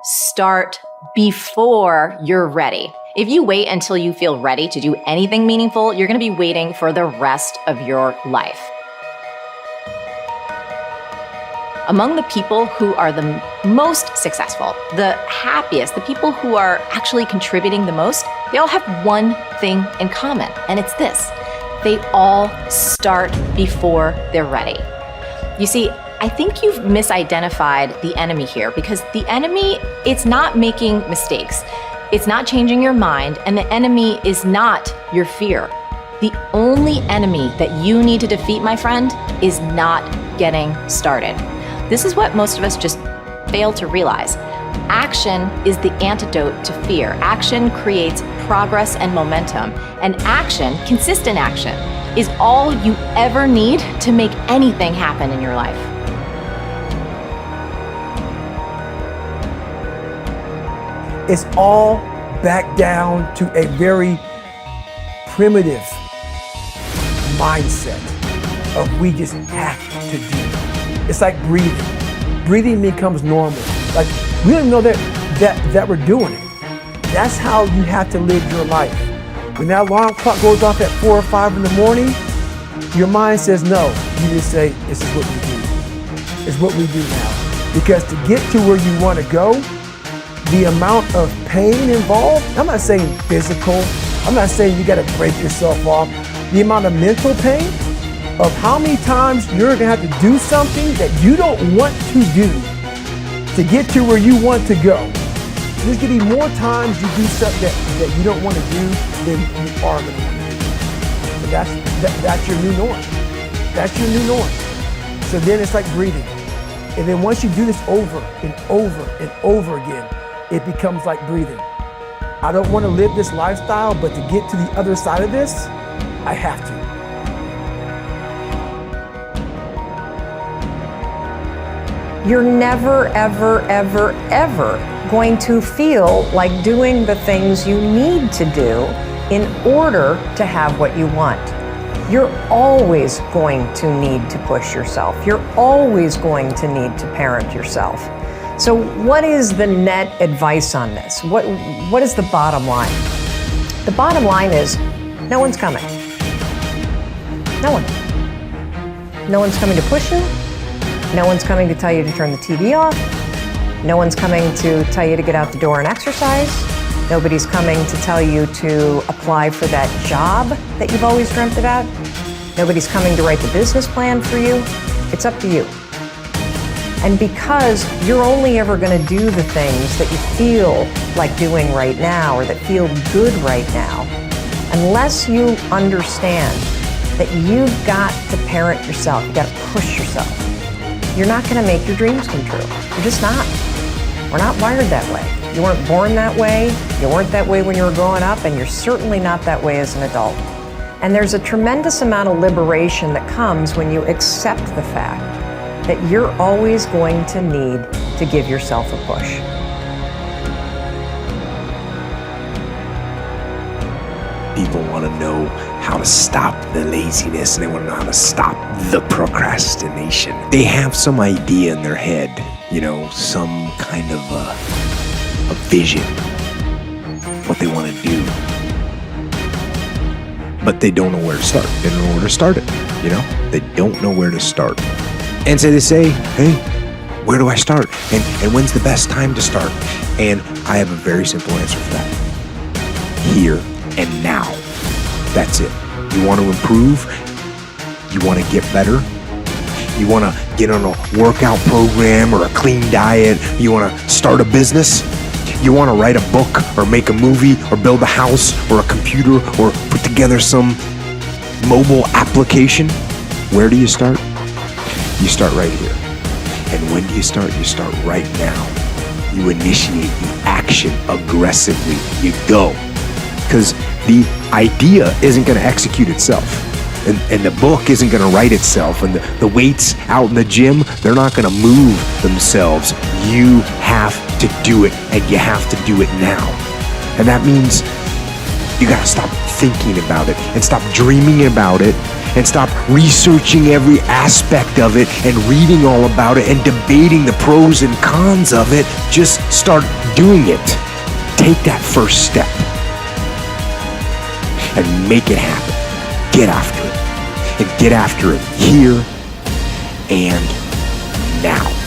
start before you're ready. If you wait until you feel ready to do anything meaningful, you're going to be waiting for the rest of your life. Among the people who are the most successful, the happiest, the people who are actually contributing the most, they all have one thing in common, and it's this. They all start before they're ready. You see, I think you've misidentified the enemy here, because the enemy, it's not making mistakes. It's not changing your mind, and the enemy is not your fear. The only enemy that you need to defeat, my friend, is not getting started. This is what most of us just fail to realize. Action is the antidote to fear. Action creates progress and momentum. And action, consistent action, is all you ever need to make anything happen in your life. It's all back down to a very primitive mindset of we just have to do it. It's like breathing. Breathing becomes normal. Like we don't know that we're doing it. That's how you have to live your life. When that alarm clock goes off at 4 or 5 in the morning, your mind says no. You just say, this is what we do. It's what we do now. Because to get to where you want to go, the amount of pain involved, I'm not saying physical, I'm not saying you got to break yourself off. The amount of mental pain of how many times you're going to have to do something that you don't want to do to get to where you want to go. There's going to be more times you do something that you don't want to do than you are going to do. And that's your new norm. That's your new norm. So then it's like breathing. And then once you do this over and over and over again, it becomes like breathing. I don't want to live this lifestyle, but to get to the other side of this, I have to. You're never, ever, ever, ever going to feel like doing the things you need to do in order to have what you want. You're always going to need to push yourself. You're always going to need to parent yourself. So what is the net advice on this? What is the bottom line? The bottom line is no one's coming. No one. No one's coming to push you. No one's coming to tell you to turn the TV off. No one's coming to tell you to get out the door and exercise. Nobody's coming to tell you to apply for that job that you've always dreamt about. Nobody's coming to write the business plan for you. It's up to you. And because you're only ever going to do the things that you feel like doing right now or that feel good right now, unless you understand that you've got to parent yourself, you've got to push yourself, you're not going to make your dreams come true. You're just not. We're not wired that way. You weren't born that way. You weren't that way when you were growing up, and you're certainly not that way as an adult. And there's a tremendous amount of liberation that comes when you accept the fact that you're always going to need to give yourself a push. People want to know how to stop the laziness, and they want to know how to stop the procrastination. They have some idea in their head, some kind of a vision, what they want to do. But they don't know where to start. They don't know where to start it, They don't know where to start. And so they say, hey, where do I start? And when's the best time to start? And I have a very simple answer for that. Here and now. That's it. You want to improve? You want to get better? You want to get on a workout program or a clean diet? You want to start a business? You want to write a book or make a movie or build a house or a computer or put together some mobile application? Where do you start? You start right here. And when do you start? You start right now. You initiate the action aggressively. You go. Because the idea isn't going to execute itself. And the book isn't going to write itself. And the weights out in the gym, they're not going to move themselves. You have to do it, and you have to do it now. And that means you got to stop thinking about it and stop dreaming about it and stop researching every aspect of it and reading all about it and debating the pros and cons of it. Just start doing it. Take that first step and make it happen. Get after it. And get after it here and now.